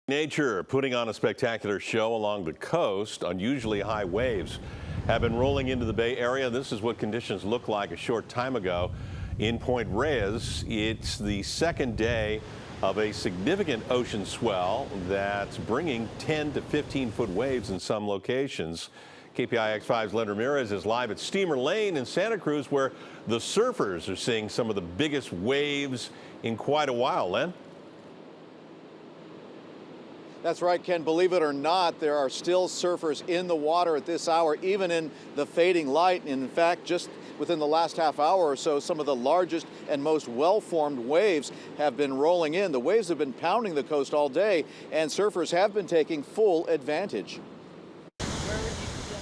Nature putting on a spectacular show along the coast. Unusually high waves have been rolling into the Bay Area. This is what conditions looked like a short time ago in Point Reyes. It's the second day of a significant ocean swell that's bringing 10 to 15-foot waves in some locations. KPIX5's Len Ramirez is live at Steamer Lane in Santa Cruz, where the surfers are seeing some of the biggest waves in quite a while. Len? That's right, Ken. Believe it or not, there are still surfers in the water at this hour, even in the fading light. And in fact, just within the last half hour or so, some of the largest and most well-formed waves have been rolling in. The waves have been pounding the coast all day, and surfers have been taking full advantage.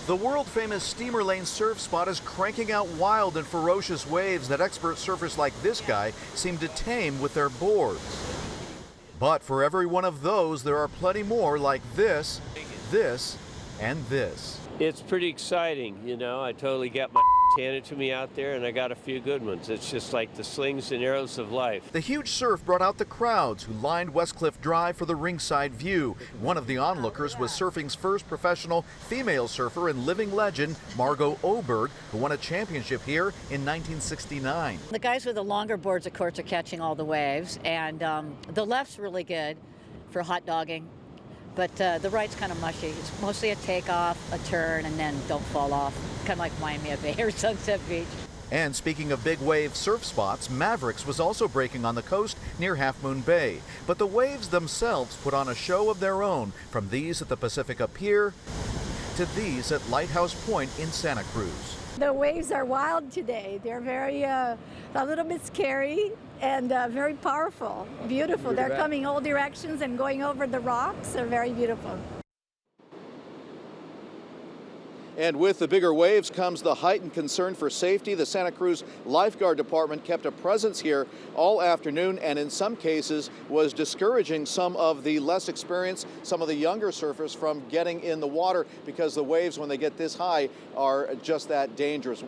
The world-famous Steamer Lane surf spot is cranking out wild and ferocious waves that expert surfers like this guy seem to tame with their boards. But for every one of those, there are plenty more like this, this, and this. It's pretty exciting, you know. I totally got my handed to me out there, and I got a few good ones. It's just like the slings and arrows of life. The huge surf brought out the crowds who lined Westcliff Drive for the ringside view. One of the onlookers was surfing's first professional female surfer and living legend, Margot Oberg, who won a championship here in 1969. The guys with the longer boards, of course, are catching all the waves, and the left's really good for hot dogging. But the right's kind of mushy. It's mostly a takeoff, a turn, and then don't fall off. Kind of like Miami Bay or Sunset Beach. And speaking of big wave surf spots, Mavericks was also breaking on the coast near Half Moon Bay. But the waves themselves put on a show of their own, from these at the Pacifica Pier to these at Lighthouse Point in Santa Cruz. The waves are wild today. They're very, a little bit scary and very powerful, beautiful. They're coming all directions and going over the rocks. They're very beautiful. And with the bigger waves comes the heightened concern for safety. The Santa Cruz Lifeguard Department kept a presence here all afternoon, and in some cases was discouraging some of the less experienced, some of the younger surfers from getting in the water because the waves, when they get this high, are just that dangerous.